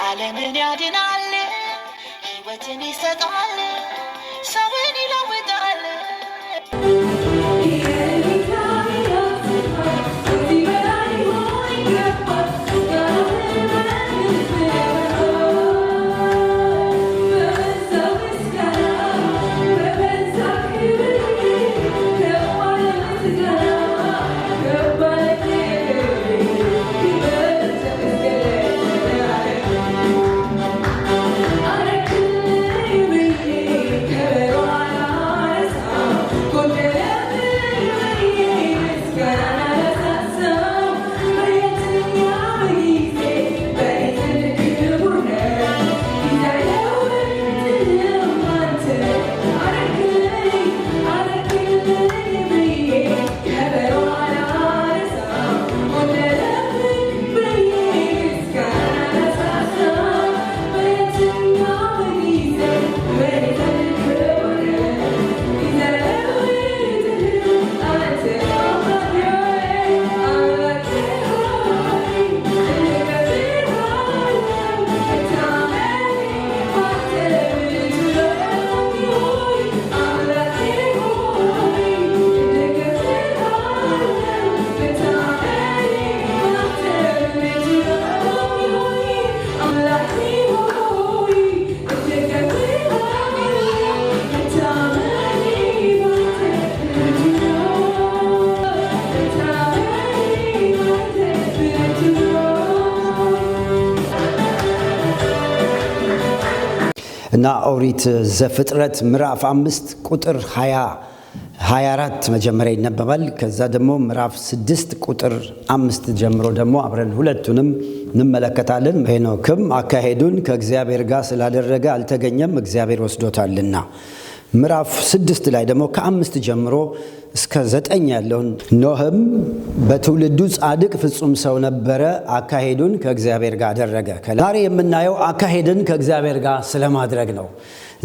ዓለምን ያድናል ሕይወትን ይሰጣል ሰውን ይለውጣል እና ኦሪት ዘፍጥረት ምዕራፍ 5 ቁጥር 24 መጀመሪያ ይነበባል። ከዛ ደግሞ ምዕራፍ 6 ቁጥር 5 ጀምሮ ደግሞ አብረን ሁለቱንም እንመለከታለን። ሄኖክም አካሄዱን ከእግዚአብሔር ጋር ስላደረገ አልተገኘም፣ እግዚአብሔር ወስዶታልና። ምዕራፍ 6 ላይ ደግሞ ከ5 ጀምሮ እስከ 9 ያለውን ኖህም በትውልዱ ጻድቅ ፍጹም ሰው ነበረ፣ አካሄዱን ከእግዚአብሔር ጋር አደረገ። ዛሬ የምናየው አካሄድን ከእግዚአብሔር ጋር ስለማድረግ ነው።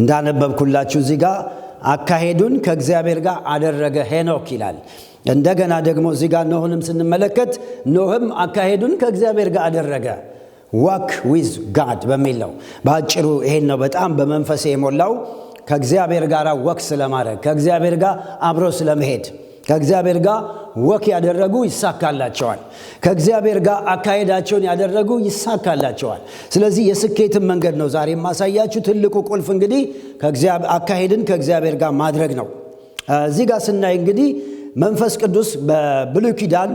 እንዳነበብኩላችሁ እዚህ ጋር አካሄዱን ከእግዚአብሔር ጋር አደረገ ሄኖክ ይላል። እንደገና ደግሞ እዚህ ጋር ኖህንም ስንመለከት ኖህም አካሄዱን ከእግዚአብሔር ጋር አደረገ፣ ዋክ ዊዝ ጋድ በሚል ነው። በአጭሩ ይሄን ነው በጣም በመንፈስ የሞላው። ከእግዚአብሔር ጋር ወክ ስለማድረግ፣ ከእግዚአብሔር ጋር አብሮ ስለመሄድ፣ ከእግዚአብሔር ጋር ወክ ያደረጉ ይሳካላቸዋል። ከእግዚአብሔር ጋር አካሄዳቸውን ያደረጉ ይሳካላቸዋል። ስለዚህ የስኬትን መንገድ ነው ዛሬ የማሳያችሁ። ትልቁ ቁልፍ እንግዲህ አካሄድን ከእግዚአብሔር ጋር ማድረግ ነው። እዚህ ጋር ስናይ እንግዲህ መንፈስ ቅዱስ በብሉይ ኪዳን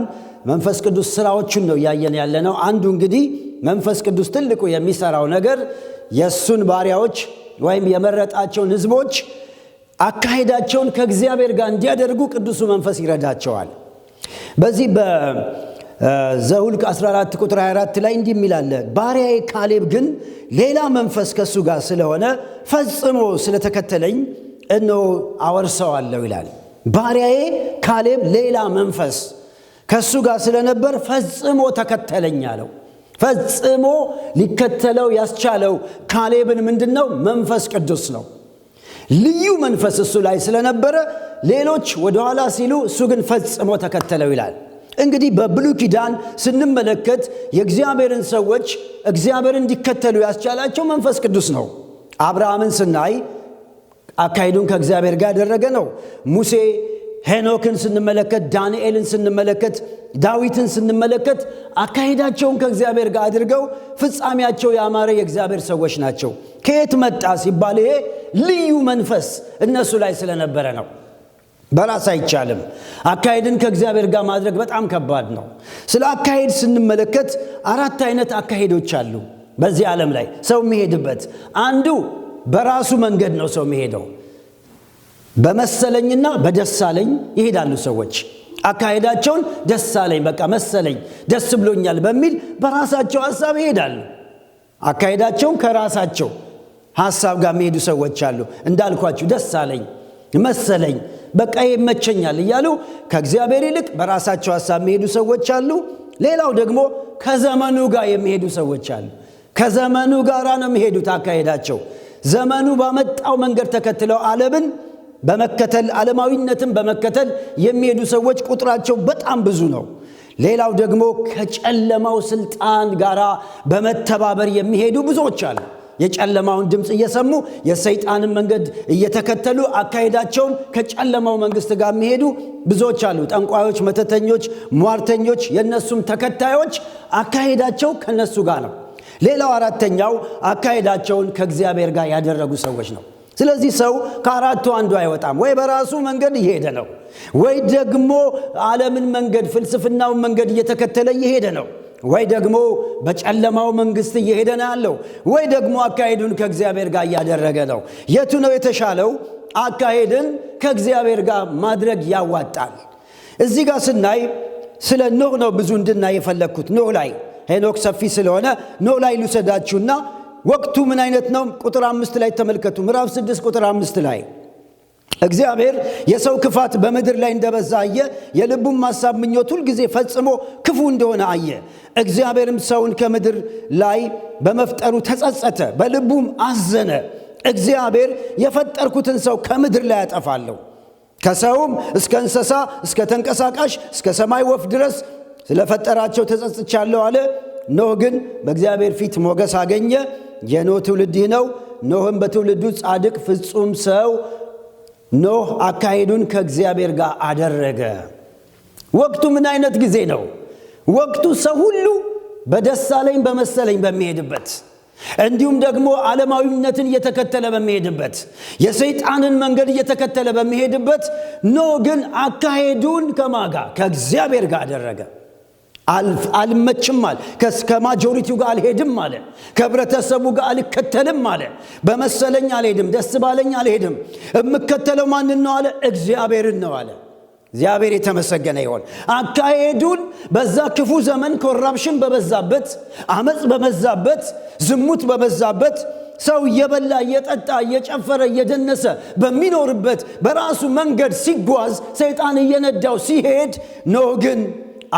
መንፈስ ቅዱስ ስራዎችን ነው ያየን ያለነው። አንዱ እንግዲህ መንፈስ ቅዱስ ትልቁ የሚሰራው ነገር የሱን ባሪያዎች ወይም የመረጣቸውን ህዝቦች አካሄዳቸውን ከእግዚአብሔር ጋር እንዲያደርጉ ቅዱሱ መንፈስ ይረዳቸዋል። በዚህ በዘኍልቍ 14 ቁጥር 24 ላይ እንዲህ የሚላለ ባሪያዬ ካሌብ ግን ሌላ መንፈስ ከሱ ጋር ስለሆነ ፈጽሞ ስለተከተለኝ እነሆ አወርሰዋለሁ ይላል። ባሪያዬ ካሌብ ሌላ መንፈስ ከሱ ጋር ስለነበር ፈጽሞ ተከተለኝ አለው። ፈጽሞ ሊከተለው ያስቻለው ካሌብን ምንድነው? መንፈስ ቅዱስ ነው። ልዩ መንፈስ እሱ ላይ ስለነበረ ሌሎች ወደ ኋላ ሲሉ እሱ ግን ፈጽሞ ተከተለው ይላል። እንግዲህ በብሉይ ኪዳን ስንመለከት የእግዚአብሔርን ሰዎች እግዚአብሔርን እንዲከተሉ ያስቻላቸው መንፈስ ቅዱስ ነው። አብርሃምን ስናይ አካሄዱን ከእግዚአብሔር ጋር ያደረገ ነው። ሙሴ ሄኖክን ስንመለከት፣ ዳንኤልን ስንመለከት፣ ዳዊትን ስንመለከት አካሄዳቸውን ከእግዚአብሔር ጋር አድርገው ፍጻሜያቸው ያማረ የእግዚአብሔር ሰዎች ናቸው። ከየት መጣ ሲባል ይሄ ልዩ መንፈስ እነሱ ላይ ስለነበረ ነው። በራስ አይቻልም። አካሄድን ከእግዚአብሔር ጋር ማድረግ በጣም ከባድ ነው። ስለ አካሄድ ስንመለከት 4 አይነት አካሄዶች አሉ በዚህ ዓለም ላይ ሰው የሚሄድበት። አንዱ በራሱ መንገድ ነው ሰው የሚሄደው። በመሰለኝና በደሳለኝ ይሄዳሉ ሰዎች። አካሄዳቸውን ደሳለኝ፣ በቃ መሰለኝ፣ ደስ ብሎኛል በሚል በራሳቸው ሐሳብ ይሄዳሉ። አካሄዳቸውን ከራሳቸው ሐሳብ ጋር የሚሄዱ ሰዎች አሉ። እንዳልኳችሁ ደሳለኝ፣ መሰለኝ፣ በቃ ይመቸኛል እያሉ ከእግዚአብሔር ይልቅ በራሳቸው ሐሳብ የሚሄዱ ሰዎች አሉ። ሌላው ደግሞ ከዘመኑ ጋር የሚሄዱ ሰዎች አሉ። ከዘመኑ ጋር ነው የሚሄዱት አካሄዳቸው። ዘመኑ ባመጣው መንገድ ተከትለው ዓለምን በመከተል ዓለማዊነትን በመከተል የሚሄዱ ሰዎች ቁጥራቸው በጣም ብዙ ነው። ሌላው ደግሞ ከጨለማው ስልጣን ጋር በመተባበር የሚሄዱ ብዙዎች አሉ። የጨለማውን ድምጽ እየሰሙ የሰይጣንን መንገድ እየተከተሉ አካሄዳቸውን ከጨለማው መንግስት ጋር የሚሄዱ ብዙዎች አሉ። ጠንቋዮች፣ መተተኞች፣ ሟርተኞች፣ የነሱም ተከታዮች አካሄዳቸው ከነሱ ጋር ነው። ሌላው አራተኛው አካሄዳቸውን ከእግዚአብሔር ጋር ያደረጉ ሰዎች ነው። ስለዚህ ሰው ከአራቱ አንዱ አይወጣም። ወይ በራሱ መንገድ እየሄደ ነው፣ ወይ ደግሞ ዓለምን መንገድ ፍልስፍናውን መንገድ እየተከተለ እየሄደ ነው፣ ወይ ደግሞ በጨለማው መንግስት እየሄደ ነው ያለው፣ ወይ ደግሞ አካሄዱን ከእግዚአብሔር ጋር እያደረገ ነው። የቱ ነው የተሻለው? አካሄድን ከእግዚአብሔር ጋር ማድረግ ያዋጣል። እዚህ ጋር ስናይ ስለ ኖህ ነው ብዙ እንድናይ የፈለግኩት። ኖህ ላይ ሄኖክ ሰፊ ስለሆነ ኖህ ላይ ልውሰዳችሁና ወቅቱ ምን አይነት ነው? ቁጥር 5 ላይ ተመልከቱ። ምዕራፍ 6 ቁጥር 5 ላይ እግዚአብሔር የሰው ክፋት በምድር ላይ እንደበዛ አየ፣ የልቡም ሐሳብ ምኞት ሁል ጊዜ ፈጽሞ ክፉ እንደሆነ አየ። እግዚአብሔርም ሰውን ከምድር ላይ በመፍጠሩ ተጸጸተ፣ በልቡም አዘነ። እግዚአብሔር የፈጠርኩትን ሰው ከምድር ላይ ያጠፋለሁ፣ ከሰውም እስከ እንስሳ እስከ ተንቀሳቃሽ እስከ ሰማይ ወፍ ድረስ ስለፈጠራቸው ተጸጽቻለሁ አለ። ኖህ ግን በእግዚአብሔር ፊት ሞገስ አገኘ። የኖህ ትውልድ ይህ ነው። ኖህም በትውልዱ ጻድቅ ፍጹም ሰው። ኖህ አካሄዱን ከእግዚአብሔር ጋር አደረገ። ወቅቱ ምን አይነት ጊዜ ነው? ወቅቱ ሰው ሁሉ በደሳለኝ በመሰለኝ በሚሄድበት፣ እንዲሁም ደግሞ ዓለማዊነትን እየተከተለ በሚሄድበት፣ የሰይጣንን መንገድ እየተከተለ በሚሄድበት፣ ኖህ ግን አካሄዱን ከማጋ ከእግዚአብሔር ጋር አደረገ። አልመችም አለ። ከማጆሪቲው ጋር አልሄድም አለ። ከህብረተሰቡ ጋር አልከተልም አለ። በመሰለኝ አልሄድም፣ ደስ ባለኝ አልሄድም። የምከተለው ማንን ነው አለ? እግዚአብሔርን ነው አለ። እግዚአብሔር የተመሰገነ ይሆን። አካሄዱን በዛ ክፉ ዘመን ኮራፕሽን በበዛበት፣ አመጽ በበዛበት፣ ዝሙት በበዛበት፣ ሰው እየበላ እየጠጣ እየጨፈረ እየደነሰ በሚኖርበት በራሱ መንገድ ሲጓዝ ሰይጣን እየነዳው ሲሄድ፣ ኖህ ግን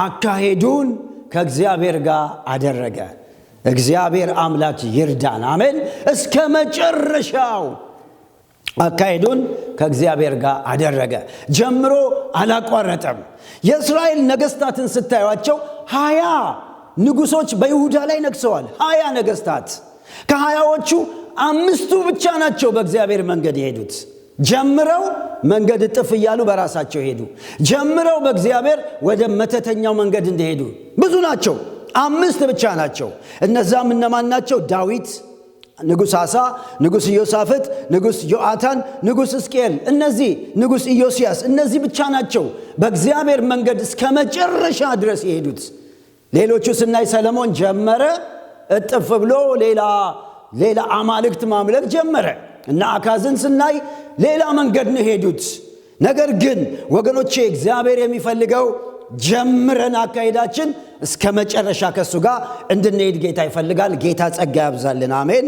አካሄዱን ከእግዚአብሔር ጋር አደረገ። እግዚአብሔር አምላክ ይርዳን። አሜን። እስከ መጨረሻው አካሄዱን ከእግዚአብሔር ጋር አደረገ። ጀምሮ አላቋረጠም። የእስራኤል ነገስታትን ስታዩቸው 20 ንጉሶች በይሁዳ ላይ ነግሰዋል። 20 ነገስታት። ከ20ዎቹ 5ቱ ብቻ ናቸው በእግዚአብሔር መንገድ የሄዱት። ጀምረው መንገድ እጥፍ እያሉ በራሳቸው ሄዱ። ጀምረው በእግዚአብሔር ወደ መተተኛው መንገድ እንደሄዱ ብዙ ናቸው። 5 ብቻ ናቸው። እነዛም እነማን ናቸው? ዳዊት፣ ንጉሥ አሳ፣ ንጉሥ ኢዮሳፍጥ፣ ንጉሥ ዮአታን፣ ንጉሥ ሕዝቅኤል፣ እነዚህ ንጉሥ ኢዮስያስ፣ እነዚህ ብቻ ናቸው በእግዚአብሔር መንገድ እስከ መጨረሻ ድረስ የሄዱት። ሌሎቹ ስናይ ሰለሞን ጀመረ፣ እጥፍ ብሎ ሌላ አማልክት ማምለክ ጀመረ። እና አካዝን ስናይ ሌላ መንገድ ነው ሄዱት። ነገር ግን ወገኖቼ እግዚአብሔር የሚፈልገው ጀምረን አካሄዳችን እስከ መጨረሻ ከሱ ጋር እንድንሄድ ጌታ ይፈልጋል። ጌታ ጸጋ ያብዛልን። አሜን።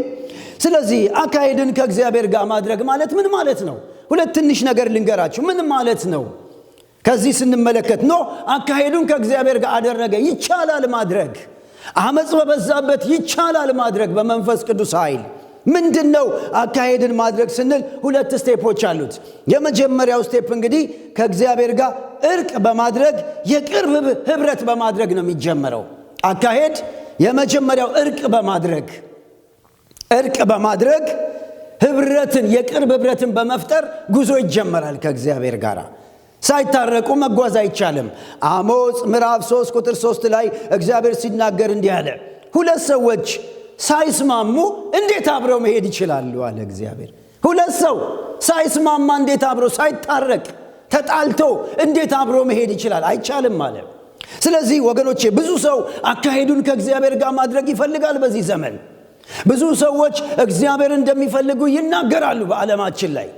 ስለዚህ አካሄድን ከእግዚአብሔር ጋር ማድረግ ማለት ምን ማለት ነው? ሁለት ትንሽ ነገር ልንገራችሁ። ምን ማለት ነው? ከዚህ ስንመለከት ነው አካሄዱን ከእግዚአብሔር ጋር አደረገ። ይቻላል ማድረግ። አመጽ በበዛበት ይቻላል ማድረግ በመንፈስ ቅዱስ ኃይል። ምንድነው አካሄድን ማድረግ ስንል 2 ስቴፖች አሉት። የመጀመሪያው ስቴፕ እንግዲህ ከእግዚአብሔር ጋር እርቅ በማድረግ የቅርብ ህብረት በማድረግ ነው የሚጀመረው። አካሄድ የመጀመሪያው እርቅ በማድረግ ህብረትን፣ የቅርብ ህብረትን በመፍጠር ጉዞ ይጀመራል። ከእግዚአብሔር ጋር ሳይታረቁ መጓዝ አይቻልም። አሞጽ ምዕራፍ 3 ቁጥር 3 ላይ እግዚአብሔር ሲናገር እንዲህ አለ፣ 2 ሰዎች ሳይስማሙ እንዴት አብረው መሄድ ይችላሉ አለ እግዚአብሔር። 2 ሰው ሳይስማማ እንዴት አብረው፣ ሳይታረቅ ተጣልቶ እንዴት አብሮ መሄድ ይችላል? አይቻልም አለ። ስለዚህ ወገኖቼ ብዙ ሰው አካሄዱን ከእግዚአብሔር ጋር ማድረግ ይፈልጋል። በዚህ ዘመን ብዙ ሰዎች እግዚአብሔር እንደሚፈልጉ ይናገራሉ በዓለማችን ላይ።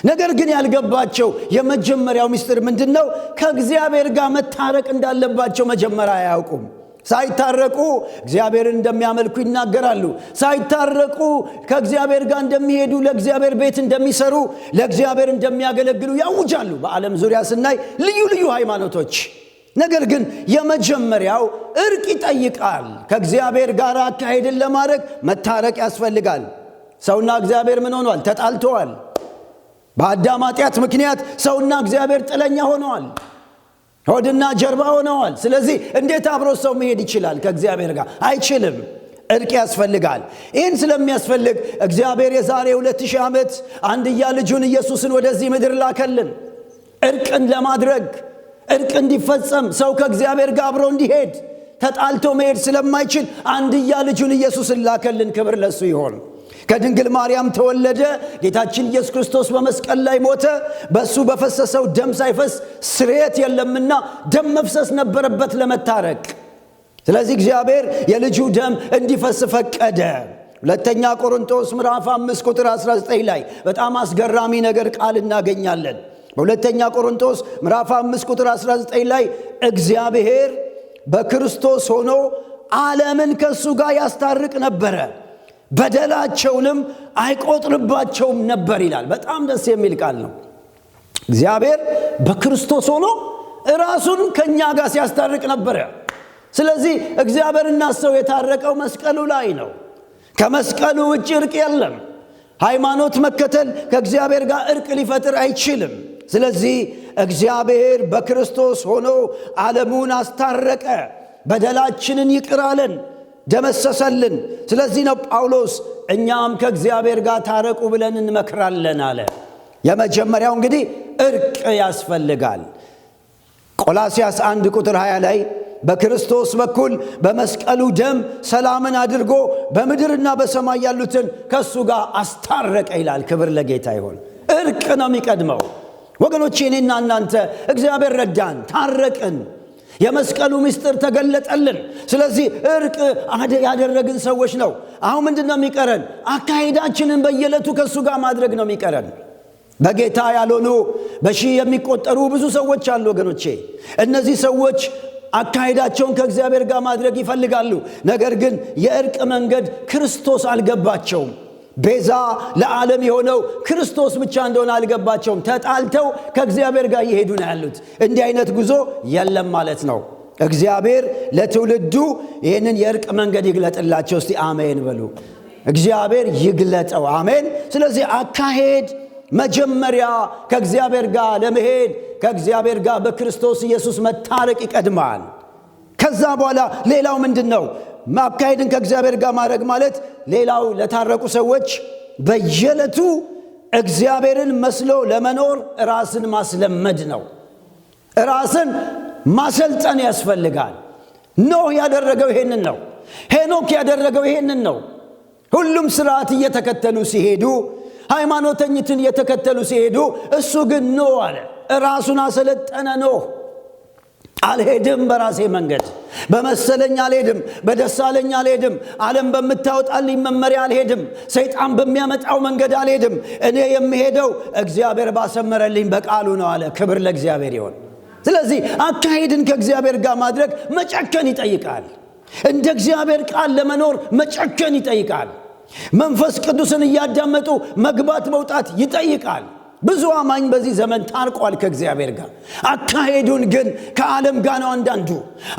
ነገር ግን ያልገባቸው የመጀመሪያው ምስጢር ምንድነው? ከእግዚአብሔር ጋር መታረቅ እንዳለባቸው መጀመሪያ አያውቁም። ሳይታረቁ እግዚአብሔርን እንደሚያመልኩ ይናገራሉ። ሳይታረቁ ከእግዚአብሔር ጋር እንደሚሄዱ፣ ለእግዚአብሔር ቤት እንደሚሰሩ፣ ለእግዚአብሔር እንደሚያገለግሉ ያውጃሉ። በዓለም ዙሪያ ስናይ ልዩ ልዩ ሃይማኖቶች። ነገር ግን የመጀመሪያው እርቅ ይጠይቃል። ከእግዚአብሔር ጋር አካሄድን ለማድረግ መታረቅ ያስፈልጋል። ሰውና እግዚአብሔር ምን ሆነዋል? ተጣልተዋል። በአዳም ኃጢአት ምክንያት ሰውና እግዚአብሔር ጥለኛ ሆነዋል። ሆድና ጀርባ ሆነዋል። ስለዚህ እንዴት አብሮ ሰው መሄድ ይችላል ከእግዚአብሔር ጋር? አይችልም። እርቅ ያስፈልጋል። ይህን ስለሚያስፈልግ እግዚአብሔር የዛሬ 2000 ዓመት አንድያ ልጁን ኢየሱስን ወደዚህ ምድር ላከልን። እርቅን ለማድረግ እርቅ እንዲፈጸም ሰው ከእግዚአብሔር ጋር አብሮ እንዲሄድ ተጣልቶ መሄድ ስለማይችል አንድያ ልጁን ኢየሱስን ላከልን። ክብር ለሱ ይሆን። ከድንግል ማርያም ተወለደ። ጌታችን ኢየሱስ ክርስቶስ በመስቀል ላይ ሞተ። በሱ በፈሰሰው ደም ሳይፈስ ስርየት የለምና ደም መፍሰስ ነበረበት ለመታረቅ። ስለዚህ እግዚአብሔር የልጁ ደም እንዲፈስ ፈቀደ። ሁለተኛ ቆሮንቶስ ምዕራፍ 5 ቁጥር 19 ላይ በጣም አስገራሚ ነገር ቃል እናገኛለን። በሁለተኛ ቆሮንቶስ ምዕራፍ 5 ቁጥር 19 ላይ እግዚአብሔር በክርስቶስ ሆኖ ዓለምን ከሱ ጋር ያስታርቅ ነበረ፣ በደላቸውንም አይቆጥርባቸውም ነበር ይላል። በጣም ደስ የሚል ቃል ነው። እግዚአብሔር በክርስቶስ ሆኖ ራሱን ከኛ ጋር ሲያስታርቅ ነበረ። ስለዚህ እግዚአብሔርና ሰው የታረቀው መስቀሉ ላይ ነው። ከመስቀሉ ውጭ እርቅ የለም። ሃይማኖት መከተል ከእግዚአብሔር ጋር እርቅ ሊፈጥር አይችልም። ስለዚህ እግዚአብሔር በክርስቶስ ሆኖ ዓለሙን አስታረቀ፣ በደላችንን ይቅር አለን፣ ደመሰሰልን። ስለዚህ ነው ጳውሎስ እኛም ከእግዚአብሔር ጋር ታረቁ ብለን እንመክራለን አለ። የመጀመሪያው እንግዲህ እርቅ ያስፈልጋል። ቆላስያስ 1 ቁጥር 20 ላይ በክርስቶስ በኩል በመስቀሉ ደም ሰላምን አድርጎ በምድርና በሰማይ ያሉትን ከሱ ጋር አስታረቀ ይላል። ክብር ለጌታ ይሁን። እርቅ ነው የሚቀድመው ወገኖቼ። እኔና እናንተ እግዚአብሔር ረዳን፣ ታረቅን፣ የመስቀሉ ምስጢር ተገለጠልን። ስለዚህ እርቅ ያደረግን ሰዎች ነው። አሁን ምንድነው የሚቀረን? አካሄዳችንን በየዕለቱ ከሱ ጋር ማድረግ ነው የሚቀረን። በጌታ ያልሆኑ በሺህ የሚቆጠሩ ብዙ ሰዎች አሉ ወገኖቼ። እነዚህ ሰዎች አካሄዳቸውን ከእግዚአብሔር ጋር ማድረግ ይፈልጋሉ። ነገር ግን የእርቅ መንገድ ክርስቶስ አልገባቸውም። ቤዛ ለዓለም የሆነው ክርስቶስ ብቻ እንደሆነ አልገባቸውም። ተጣልተው ከእግዚአብሔር ጋር ይሄዱ ነው ያሉት። እንዲህ አይነት ጉዞ የለም ማለት ነው። እግዚአብሔር ለትውልዱ ይህንን የእርቅ መንገድ ይግለጥላቸው። እስቲ አሜን በሉ። እግዚአብሔር ይግለጠው። አሜን። ስለዚህ አካሄድ መጀመሪያ ከእግዚአብሔር ጋር ለመሄድ ከእግዚአብሔር ጋር በክርስቶስ ኢየሱስ መታረቅ ይቀድማል። ከዛ በኋላ ሌላው ምንድነው? ማካሄድን ከእግዚአብሔር ጋር ማድረግ ማለት ሌላው ለታረቁ ሰዎች በየዕለቱ እግዚአብሔርን መስሎ ለመኖር ራስን ማስለመድ ነው። ራስን ማሰልጠን ያስፈልጋል። ኖህ ያደረገው ይሄንን ነው። ሄኖክ ያደረገው ይሄንን ነው። ሁሉም ስርዓት እየተከተሉ ሲሄዱ፣ ሃይማኖተኝትን እየተከተሉ ሲሄዱ፣ እሱ ግን ኖ አለ። ራሱን አሰለጠነ። ኖህ አልሄድም፣ በራሴ መንገድ በመሰለኝ አልሄድም፣ በደሳለኝ አልሄድም፣ ዓለም በምታወጣልኝ መመሪያ አልሄድም፣ ሰይጣን በሚያመጣው መንገድ አልሄድም፣ እኔ የምሄደው እግዚአብሔር ባሰመረልኝ በቃሉ ነው አለ። ክብር ለእግዚአብሔር ይሁን። ስለዚህ አካሄድን ከእግዚአብሔር ጋር ማድረግ መጨከን ይጠይቃል። እንደ እግዚአብሔር ቃል ለመኖር መጨከን ይጠይቃል። መንፈስ ቅዱስን እያዳመጡ መግባት መውጣት ይጠይቃል። ብዙ አማኝ በዚህ ዘመን ታርቋል ከእግዚአብሔር ጋር። አካሄዱን ግን ከዓለም ጋር ነው። አንዳንዱ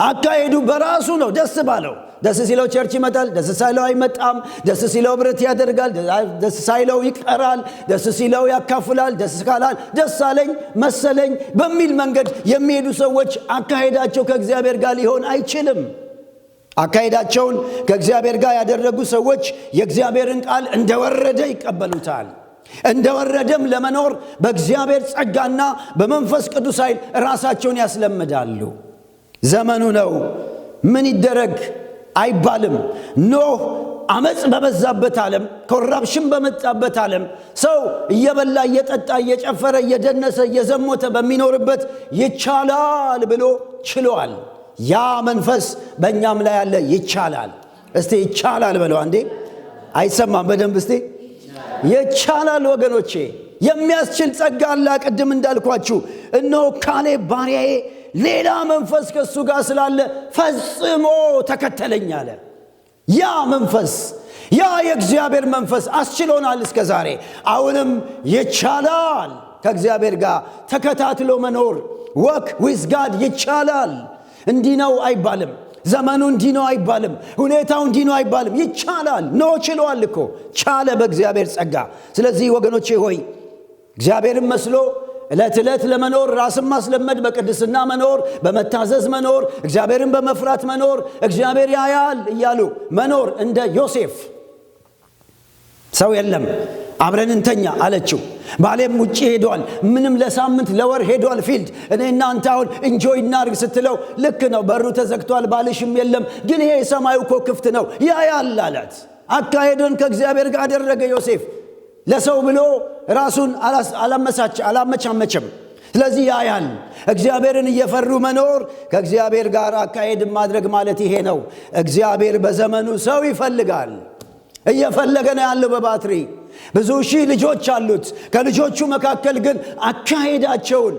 አካሄዱ በራሱ ነው። ደስ ባለው ደስ ሲለው ቸርች ይመጣል፣ ደስ ሳይለው አይመጣም። ደስ ሲለው ብረት ያደርጋል፣ ደስ ሳይለው ይቀራል። ደስ ሲለው ያካፍላል፣ ደስ ካላል ደስ አለኝ መሰለኝ በሚል መንገድ የሚሄዱ ሰዎች አካሄዳቸው ከእግዚአብሔር ጋር ሊሆን አይችልም። አካሄዳቸውን ከእግዚአብሔር ጋር ያደረጉ ሰዎች የእግዚአብሔርን ቃል እንደወረደ ይቀበሉታል። እንደወረደም ለመኖር በእግዚአብሔር ጸጋና በመንፈስ ቅዱስ ኃይል ራሳቸውን ያስለምዳሉ። ዘመኑ ነው። ምን ይደረግ አይባልም። ኖህ አመጽ በበዛበት ዓለም፣ ኮራፕሽን በመጣበት ዓለም፣ ሰው እየበላ እየጠጣ እየጨፈረ እየደነሰ እየዘሞተ በሚኖርበት ይቻላል ብሎ ችሏል። ያ መንፈስ በእኛም ላይ ያለ ይቻላል። እስቲ ይቻላል በለው አንዴ። አይሰማም በደንብ እስቲ። ይቻላል ወገኖቼ። የሚያስችል ጸጋ አለ። ቅድም እንዳልኳችሁ እነሆ ካሌብ ባሪያዬ ሌላ መንፈስ ከሱ ጋር ስላለ ፈጽሞ ተከተለኝ አለ። ያ መንፈስ፣ ያ የእግዚአብሔር መንፈስ አስችሎናል እስከ ዛሬ። አሁንም ይቻላል ከእግዚአብሔር ጋር ተከታትሎ መኖር። ወክ ዊዝ ጋድ ይቻላል። እንዲህ ነው አይባልም። ዘመኑ እንዲህ ነው አይባልም። ሁኔታው እንዲህ ነው አይባልም። ይቻላል። ኖ ችሏል እኮ ቻለ በእግዚአብሔር ጸጋ። ስለዚህ ወገኖቼ ሆይ እግዚአብሔርን መስሎ ዕለት ዕለት ለመኖር ራስን ማስለመድ፣ በቅድስና መኖር፣ በመታዘዝ መኖር፣ እግዚአብሔርን በመፍራት መኖር፣ እግዚአብሔር ያያል እያሉ መኖር። እንደ ዮሴፍ ሰው የለም አብረን እንተኛ አለችው። ባሌም ውጪ ሄዷል፣ ምንም ለሳምንት ለወር ሄዷል ፊልድ፣ እኔ እናንተ አሁን እንጆይ እናርግ ስትለው ልክ ነው በሩ ተዘግቷል ባልሽም የለም፣ ግን ይሄ የሰማዩ እኮ ክፍት ነው ያያል አላት። አካሄዱን ከእግዚአብሔር ጋር አደረገ ዮሴፍ። ለሰው ብሎ ራሱን አላመቻመቸም። ስለዚህ ያያል። እግዚአብሔርን እየፈሩ መኖር፣ ከእግዚአብሔር ጋር አካሄድን ማድረግ ማለት ይሄ ነው። እግዚአብሔር በዘመኑ ሰው ይፈልጋል። እየፈለገ ነው ያለው በባትሪ ብዙ ሺህ ልጆች አሉት። ከልጆቹ መካከል ግን አካሄዳቸውን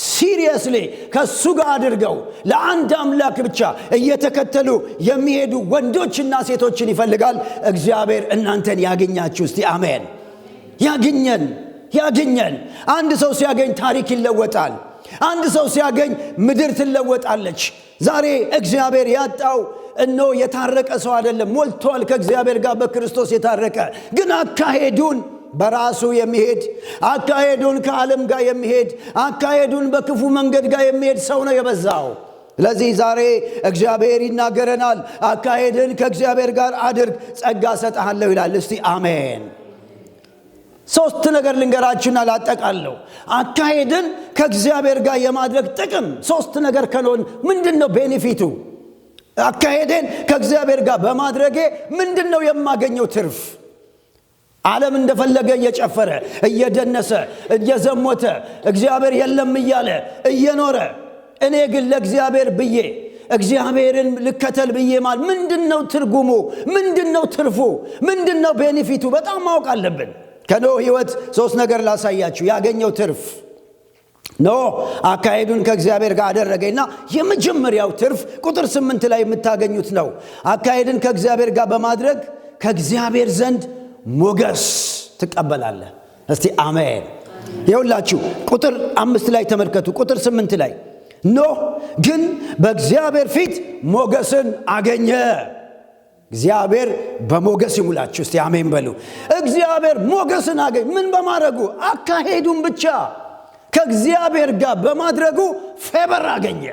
ሲሪየስሊ ከሱ ጋር አድርገው ለአንድ አምላክ ብቻ እየተከተሉ የሚሄዱ ወንዶችና ሴቶችን ይፈልጋል። እግዚአብሔር እናንተን ያገኛችሁ። እስቲ አሜን። ያገኘን። አንድ ሰው ሲያገኝ ታሪክ ይለወጣል። አንድ ሰው ሲያገኝ ምድር ትለወጣለች። ዛሬ እግዚአብሔር ያጣው እነሆ የታረቀ ሰው አይደለም፣ ሞልቷል ከእግዚአብሔር ጋር በክርስቶስ የታረቀ። ግን አካሄዱን በራሱ የሚሄድ አካሄዱን ከዓለም ጋር የሚሄድ አካሄዱን በክፉ መንገድ ጋር የሚሄድ ሰው ነው የበዛው። ስለዚህ ዛሬ እግዚአብሔር ይናገረናል። አካሄድን ከእግዚአብሔር ጋር አድርግ ጸጋ ሰጥሃለሁ ይላል። እስቲ አሜን። ሶስት ነገር ልንገራችሁና ላጠቃለሁ። አካሄድን ከእግዚአብሔር ጋር የማድረግ ጥቅም ሶስት ነገር ከሆነ ምንድነው ቤኔፊቱ? አካሄድን ከእግዚአብሔር ጋር በማድረጌ ምንድነው የማገኘው ትርፍ? ዓለም እንደፈለገ እየጨፈረ እየደነሰ እየዘሞተ እግዚአብሔር የለም እያለ እየኖረ፣ እኔ ግን ለእግዚአብሔር ብዬ እግዚአብሔርን ልከተል ብዬ ማለት ምንድነው ትርጉሙ? ምንድነው ትርፉ? ምንድነው ቤኔፊቱ? በጣም ማወቅ አለብን። ከኖህ ሕይወት ሶስት ነገር ላሳያችሁ። ያገኘው ትርፍ ኖህ አካሄዱን ከእግዚአብሔር ጋር አደረገና የመጀመሪያው ትርፍ ቁጥር 8 ላይ የምታገኙት ነው። አካሄድን ከእግዚአብሔር ጋር በማድረግ ከእግዚአብሔር ዘንድ ሞገስ ትቀበላለህ። እስቲ አሜን። ይኸውላችሁ ቁጥር 5 ላይ ተመልከቱ። ቁጥር 8 ላይ ኖህ ግን በእግዚአብሔር ፊት ሞገስን አገኘ። እግዚአብሔር በሞገስ ይሙላችሁ። እስቲ አሜን በሉ። እግዚአብሔር ሞገስን አገኘ። ምን በማድረጉ? አካሄዱን ብቻ ከእግዚአብሔር ጋር በማድረጉ ፌበር አገኘ።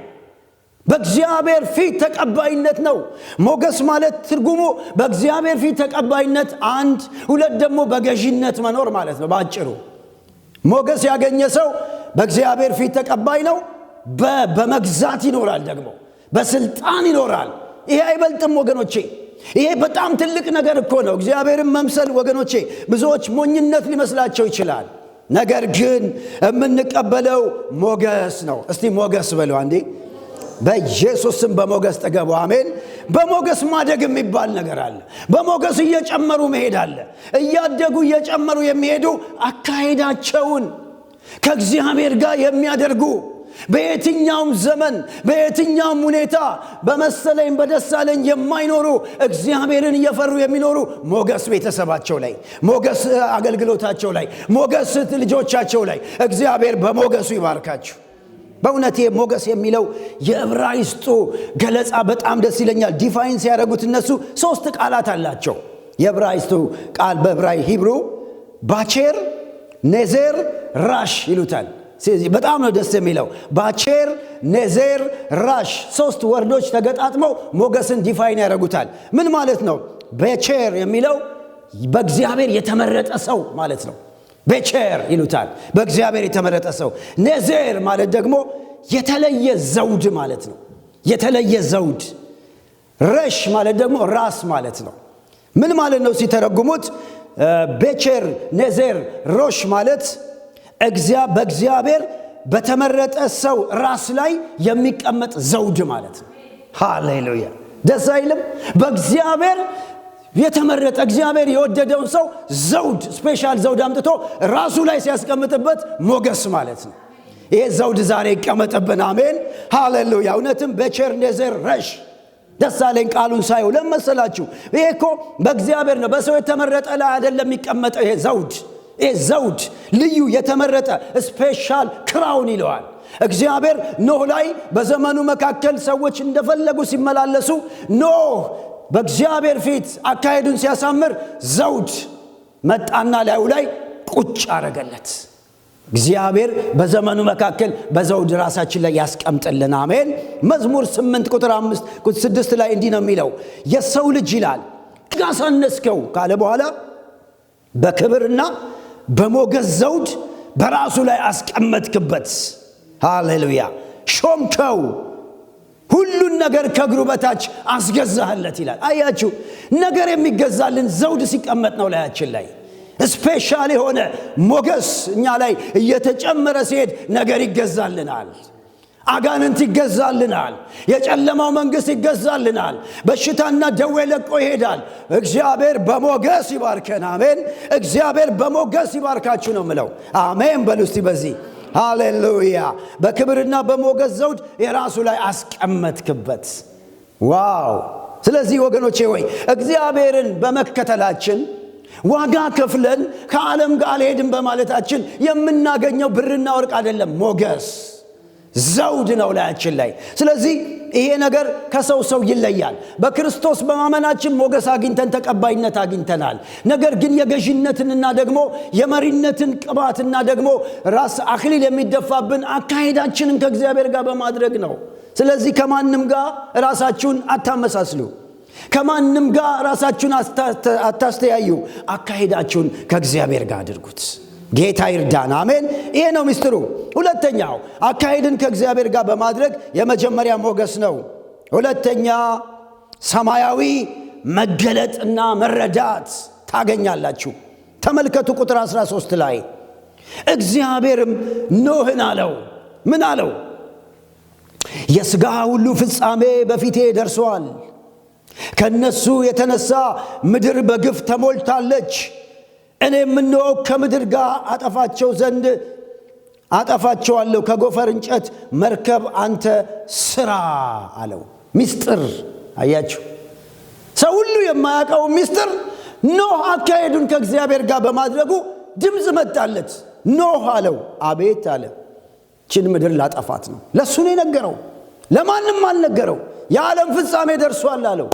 በእግዚአብሔር ፊት ተቀባይነት ነው። ሞገስ ማለት ትርጉሙ በእግዚአብሔር ፊት ተቀባይነት፣ አንድ ሁለት ደግሞ በገዢነት መኖር ማለት ነው። ባጭሩ ሞገስ ያገኘ ሰው በእግዚአብሔር ፊት ተቀባይ ነው። በመግዛት ይኖራል፣ ደግሞ በስልጣን ይኖራል። ይሄ አይበልጥም ወገኖቼ? ይሄ በጣም ትልቅ ነገር እኮ ነው። እግዚአብሔርን መምሰል ወገኖቼ ብዙዎች ሞኝነት ሊመስላቸው ይችላል። ነገር ግን የምንቀበለው ሞገስ ነው። እስቲ ሞገስ በሉ አንዴ። በኢየሱስም በሞገስ ተገቡ። አሜን። በሞገስ ማደግ የሚባል ነገር አለ። በሞገስ እየጨመሩ መሄድ አለ። እያደጉ እየጨመሩ የሚሄዱ አካሄዳቸውን ከእግዚአብሔር ጋር የሚያደርጉ በየትኛውም ዘመን በየትኛውም ሁኔታ በመሰለኝ በደሳለኝ የማይኖሩ እግዚአብሔርን እየፈሩ የሚኖሩ ሞገስ ቤተሰባቸው ላይ፣ ሞገስ አገልግሎታቸው ላይ፣ ሞገስ ልጆቻቸው ላይ እግዚአብሔር በሞገሱ ይባርካችሁ። በእውነት ሞገስ የሚለው የዕብራይስጡ ገለጻ በጣም ደስ ይለኛል። ዲፋይን ሲያደርጉት እነሱ ሶስት ቃላት አላቸው። የዕብራይስጡ ቃል በዕብራይ ሂብሩ ባቼር፣ ኔዜር፣ ራሽ ይሉታል። በጣም ነው ደስ የሚለው። ባቼር፣ ኔዜር፣ ራሽ ሶስት ወርዶች ተገጣጥመው ሞገስን ዲፋይን ያደርጉታል። ምን ማለት ነው? ባቼር የሚለው በእግዚአብሔር የተመረጠ ሰው ማለት ነው። ባቼር ይሉታል፣ በእግዚአብሔር የተመረጠ ሰው። ኔዜር ማለት ደግሞ የተለየ ዘውድ ማለት ነው። የተለየ ዘውድ። ረሽ ማለት ደግሞ ራስ ማለት ነው። ምን ማለት ነው ሲተረጉሙት? ባቼር፣ ኔዜር፣ ሮሽ ማለት በእግዚአብሔር በተመረጠ ሰው ራስ ላይ የሚቀመጥ ዘውድ ማለት ነው። ሃሌሉያ! ደስ አይልም? በእግዚአብሔር የተመረጠ እግዚአብሔር የወደደውን ሰው ዘውድ፣ ስፔሻል ዘውድ አምጥቶ ራሱ ላይ ሲያስቀምጥበት ሞገስ ማለት ነው። ይሄ ዘውድ ዛሬ ይቀመጥብን። አሜን ሃሌሉያ። እውነትም ባቼር፣ ኔዜር፣ ረሽ ደስ አለኝ ቃሉን ሳየው። ለመሰላችሁ ይሄ እኮ በእግዚአብሔር ነው፣ በሰው የተመረጠ ላይ አይደለም የሚቀመጠው። ይሄ ዘውድ ልዩ የተመረጠ ስፔሻል ክራውን ይለዋል። እግዚአብሔር ኖህ ላይ በዘመኑ መካከል ሰዎች እንደፈለጉ ሲመላለሱ ኖህ በእግዚአብሔር ፊት አካሄዱን ሲያሳምር ዘውድ መጣና ላዩ ላይ ቁጭ አረገለት። እግዚአብሔር በዘመኑ መካከል በዘውድ ራሳችን ላይ ያስቀምጥልን። አሜን። መዝሙር 8 ቁጥር 5 ቁጥር 6 ላይ እንዲህ ነው የሚለው፣ የሰው ልጅ ይላል ያሳነስከው ካለ በኋላ በክብርና በሞገስ ዘውድ በራሱ ላይ አስቀመጥክበት። ሃሌሉያ። ሾምከው፣ ሁሉን ነገር ከእግሩ በታች አስገዛህለት ይላል። አያችሁ፣ ነገር የሚገዛልን ዘውድ ሲቀመጥ ነው ላያችን ላይ። ስፔሻል የሆነ ሞገስ እኛ ላይ እየተጨመረ ሲሄድ ነገር ይገዛልናል። አጋንንት ይገዛልናል። የጨለማው መንግስት ይገዛልናል። በሽታና ደዌ ለቆ ይሄዳል። እግዚአብሔር በሞገስ ይባርከን። አሜን። እግዚአብሔር በሞገስ ይባርካችሁ ነው ምለው። አሜን በሉ እስቲ በዚህ ሃሌሉያ። በክብርና በሞገስ ዘውድ የራሱ ላይ አስቀመጥክበት። ዋው። ስለዚህ ወገኖቼ ሆይ እግዚአብሔርን በመከተላችን ዋጋ ከፍለን ከዓለም ጋር አልሄድም በማለታችን የምናገኘው ብርና ወርቅ አይደለም፣ ሞገስ ዘውድ ነው ላያችን ላይ። ስለዚህ ይሄ ነገር ከሰው ሰው ይለያል። በክርስቶስ በማመናችን ሞገስ አግኝተን ተቀባይነት አግኝተናል። ነገር ግን የገዥነትንና ደግሞ የመሪነትን ቅባትና ደግሞ ራስ አክሊል የሚደፋብን አካሄዳችንን ከእግዚአብሔር ጋር በማድረግ ነው። ስለዚህ ከማንም ጋር ራሳችሁን አታመሳስሉ። ከማንም ጋር ራሳችሁን አታስተያዩ። አካሄዳችሁን ከእግዚአብሔር ጋር አድርጉት። ጌታ ይርዳን። አሜን። ይሄ ነው ምስጢሩ። ሁለተኛው አካሄድን ከእግዚአብሔር ጋር በማድረግ የመጀመሪያ ሞገስ ነው። ሁለተኛ ሰማያዊ መገለጥና መረዳት ታገኛላችሁ። ተመልከቱ ቁጥር 13 ላይ እግዚአብሔርም ኖህን አለው። ምን አለው? የሥጋ ሁሉ ፍጻሜ በፊቴ ደርሷል። ከነሱ የተነሳ ምድር በግፍ ተሞልታለች። እኔም እነሆ ከምድር ጋር አጠፋቸው ዘንድ አጠፋቸዋለሁ። ከጎፈር እንጨት መርከብ አንተ ስራ አለው። ሚስጥር አያችሁ፣ ሰው ሁሉ የማያውቀው ሚስጥር ኖህ አካሄዱን ከእግዚአብሔር ጋር በማድረጉ ድምፅ መጣለት። ኖህ አለው። አቤት አለ። ችን ምድር ላጠፋት ነው። ለሱ ነው የነገረው፣ ለማንም አልነገረው። የዓለም ፍጻሜ ደርሷል አለው።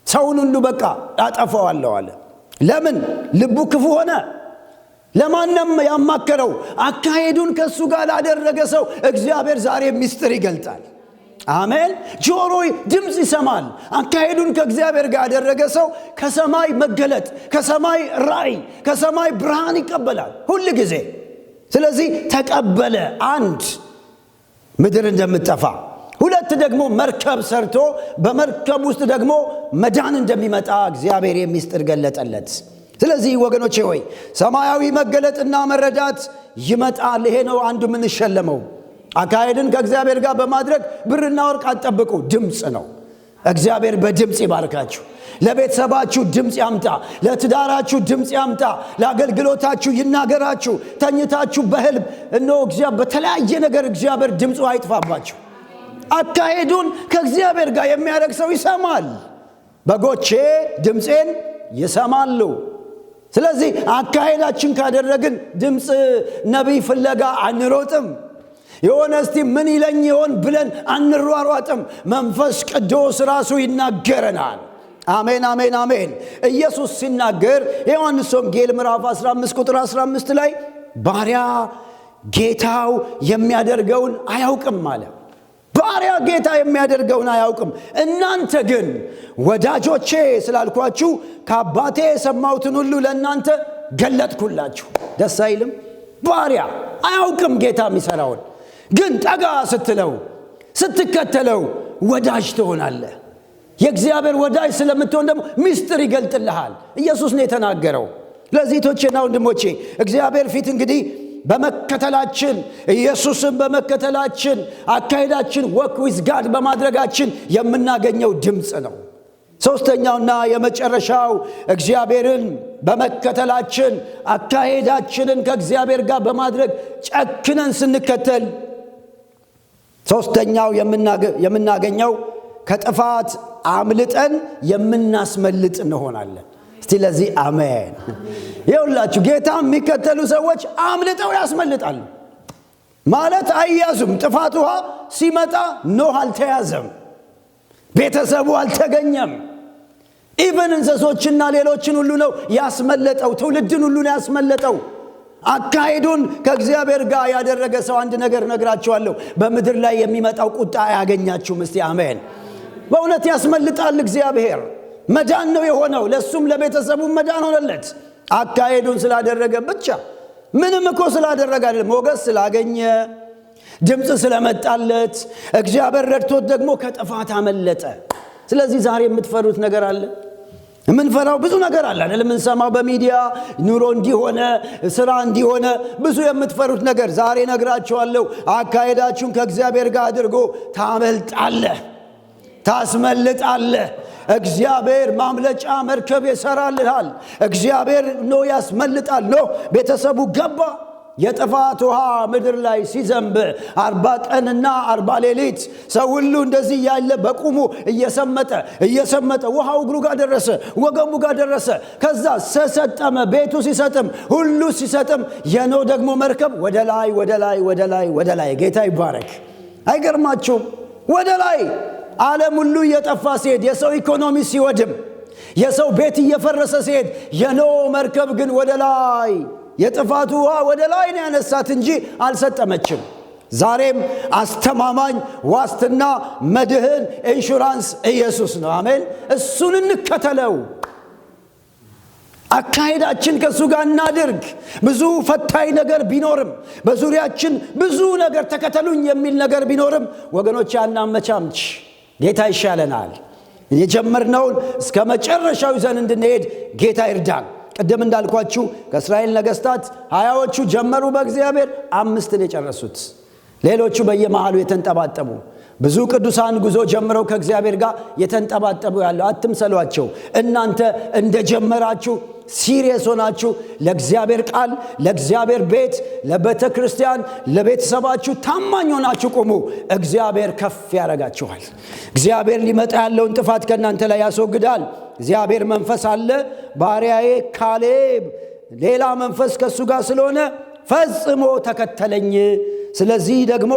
ሰውን ሁሉ በቃ አጠፋዋለሁ አለ። ለምን? ልቡ ክፉ ሆነ። ለማንም ያማከረው አካሄዱን ከሱ ጋር ላደረገ ሰው እግዚአብሔር ዛሬ ሚስጥር ይገልጣል። አሜን። ጆሮ ድምፅ ይሰማል። አካሄዱን ከእግዚአብሔር ጋር ያደረገ ሰው ከሰማይ መገለጥ፣ ከሰማይ ራእይ፣ ከሰማይ ብርሃን ይቀበላል ሁል ጊዜ። ስለዚህ ተቀበለ። አንድ ምድር እንደምትጠፋ፣ ሁለት ደግሞ መርከብ ሰርቶ በመርከብ ውስጥ ደግሞ መዳን እንደሚመጣ እግዚአብሔር የሚስጥር ገለጠለት። ስለዚህ ወገኖቼ ሆይ ሰማያዊ መገለጥና መረዳት ይመጣል። ይሄ ነው አንዱ የምንሸለመው። አካሄድን ከእግዚአብሔር ጋር በማድረግ ብርና ወርቅ አትጠብቁ። ድምፅ ነው። እግዚአብሔር በድምፅ ይባርካችሁ። ለቤተሰባችሁ ድምፅ ያምጣ። ለትዳራችሁ ድምፅ ያምጣ። ለአገልግሎታችሁ ይናገራችሁ። ተኝታችሁ በህልም እግዚአብሔር በተለያየ ነገር እግዚአብሔር ድምፁ አይጥፋባችሁ። አካሄዱን ከእግዚአብሔር ጋር የሚያደርግ ሰው ይሰማል። በጎቼ ድምፄን ይሰማሉ። ስለዚህ አካሄዳችን ካደረግን ድምፅ ነቢይ ፍለጋ አንሮጥም። የሆነ እስቲ ምን ይለኝ ይሆን ብለን አንሯሯጥም። መንፈስ ቅዱስ ራሱ ይናገረናል። አሜን አሜን አሜን። ኢየሱስ ሲናገር የዮሐንስ ወንጌል ምዕራፍ 15 ቁጥር 15 ላይ ባሪያ ጌታው የሚያደርገውን አያውቅም አለ። ባሪያ ጌታ የሚያደርገውን አያውቅም። እናንተ ግን ወዳጆቼ ስላልኳችሁ ከአባቴ የሰማሁትን ሁሉ ለእናንተ ገለጥኩላችሁ። ደስ አይልም? ባሪያ አያውቅም ጌታ የሚሰራውን፣ ግን ጠጋ ስትለው ስትከተለው ወዳጅ ትሆናለህ። የእግዚአብሔር ወዳጅ ስለምትሆን ደግሞ ሚስጥር ይገልጥልሃል። ኢየሱስ ነው የተናገረው። ለዚህ እህቶቼና ወንድሞቼ እግዚአብሔር ፊት እንግዲህ በመከተላችን ኢየሱስን በመከተላችን አካሄዳችን ወክ ዊዝ ጋድ በማድረጋችን የምናገኘው ድምፅ ነው። ሶስተኛውና የመጨረሻው እግዚአብሔርን በመከተላችን አካሄዳችንን ከእግዚአብሔር ጋር በማድረግ ጨክነን ስንከተል ሶስተኛው የምናገኘው ከጥፋት አምልጠን የምናስመልጥ እንሆናለን። እስቲ ለዚህ አሜን። ይኸውላችሁ ጌታ የሚከተሉ ሰዎች አምልጠው ያስመልጣሉ ማለት አይያዙም። ጥፋት ውሃ ሲመጣ ኖህ አልተያዘም፣ ቤተሰቡ አልተገኘም። ኢቨን እንስሶችና ሌሎችን ሁሉ ነው ያስመለጠው፣ ትውልድን ሁሉ ነው ያስመለጠው። አካሄዱን ከእግዚአብሔር ጋር ያደረገ ሰው አንድ ነገር ነግራችኋለሁ፣ በምድር ላይ የሚመጣው ቁጣ አያገኛችሁም። እስቲ አሜን። በእውነት ያስመልጣል እግዚአብሔር። መዳን ነው የሆነው፣ ለሱም ለቤተሰቡም መዳን ሆነለት። አካሄዱን ስላደረገ ብቻ፣ ምንም እኮ ስላደረገ አይደለም። ሞገስ ስላገኘ፣ ድምፅ ስለመጣለት፣ እግዚአብሔር ረድቶት ደግሞ ከጥፋት አመለጠ። ስለዚህ ዛሬ የምትፈሩት ነገር አለ? የምንፈራው ብዙ ነገር አለ አይደል? የምንሰማው በሚዲያ ኑሮ እንዲሆነ፣ ስራ እንዲሆነ፣ ብዙ የምትፈሩት ነገር ዛሬ ነግራችኋለሁ። አካሄዳችሁን ከእግዚአብሔር ጋር አድርጎ ታመልጣለህ፣ ታስመልጣለህ። እግዚአብሔር ማምለጫ መርከብ ይሰራልሃል። እግዚአብሔር ነው ያስመልጣል። ነው ቤተሰቡ ገባ። የጥፋት ውሃ ምድር ላይ ሲዘንብ 40 ቀንና 40 ሌሊት ሰው ሁሉ እንደዚህ ያለ በቁሙ እየሰመጠ ውሃው እግሩ ጋር ደረሰ፣ ወገቡ ጋር ደረሰ። ከዛ ሰሰጠመ። ቤቱ ሲሰጥም፣ ሁሉ ሲሰጥም፣ የኖህ ደግሞ መርከብ ወደ ላይ። ጌታ ይባረክ። አይገርማችሁም? ወደ ላይ ዓለም ሁሉ እየጠፋ ሲሄድ፣ የሰው ኢኮኖሚ ሲወድም፣ የሰው ቤት እየፈረሰ ሲሄድ፣ የኖህ መርከብ ግን ወደ ላይ፣ የጥፋቱ ውሃ ወደ ላይ ነው ያነሳት እንጂ አልሰጠመችም። ዛሬም አስተማማኝ ዋስትና፣ መድህን፣ ኢንሹራንስ ኢየሱስ ነው። አሜን። እሱን እንከተለው። አካሄዳችን ከሱ ጋር እናድርግ። ብዙ ፈታኝ ነገር ቢኖርም፣ በዙሪያችን ብዙ ነገር ተከተሉኝ የሚል ነገር ቢኖርም፣ ወገኖች አናመቻምች። ጌታ ይሻለናል። የጀመርነውን እስከ መጨረሻው ይዘን እንድንሄድ ጌታ ይርዳን። ቀደም እንዳልኳችሁ ከእስራኤል ነገስታት 20ዎቹ ጀመሩ በእግዚአብሔር፣ 5 የጨረሱት፣ ሌሎቹ በየመሃሉ የተንጠባጠቡ። ብዙ ቅዱሳን ጉዞ ጀምረው ከእግዚአብሔር ጋር የተንጠባጠቡ ያለው አትምሰሏቸው። እናንተ እንደጀመራችሁ ሲሪየስ ሆናችሁ ለእግዚአብሔር ቃል፣ ለእግዚአብሔር ቤት፣ ለቤተ ክርስቲያን፣ ለቤተሰባችሁ ታማኝ ሆናችሁ ቁሙ። እግዚአብሔር ከፍ ያደርጋችኋል። እግዚአብሔር ሊመጣ ያለውን ጥፋት ከእናንተ ላይ ያስወግዳል። እግዚአብሔር መንፈስ አለ። ባሪያዬ ካሌብ ሌላ መንፈስ ከሱ ጋር ስለሆነ ፈጽሞ ተከተለኝ። ስለዚህ ደግሞ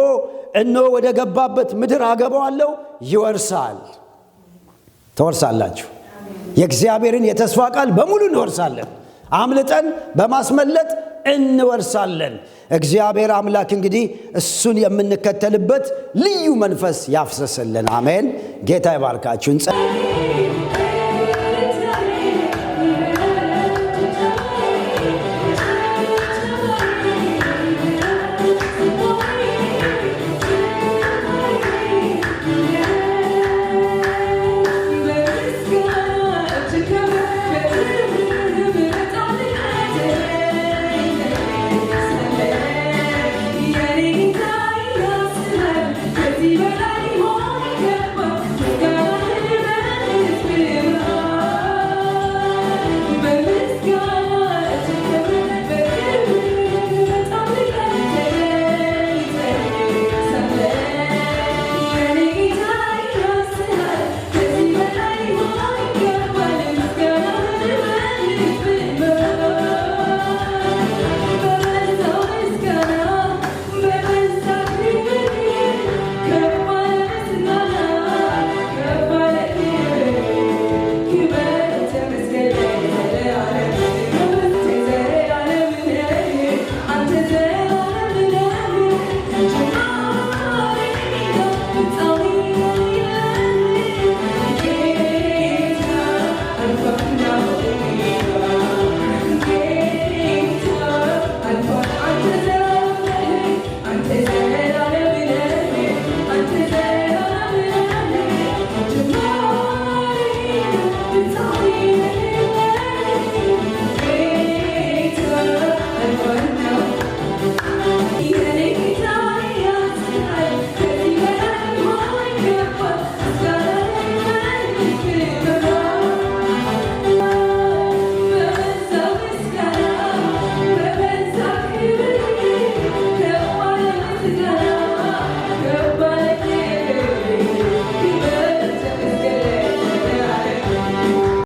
እነሆ ወደ ገባበት ምድር አገባዋለሁ፣ ይወርሳል። ተወርሳላችሁ። የእግዚአብሔርን የተስፋ ቃል በሙሉ እንወርሳለን። አምልጠን በማስመለጥ እንወርሳለን። እግዚአብሔር አምላክ እንግዲህ እሱን የምንከተልበት ልዩ መንፈስ ያፍሰስልን። አሜን። ጌታ ይባርካችሁ።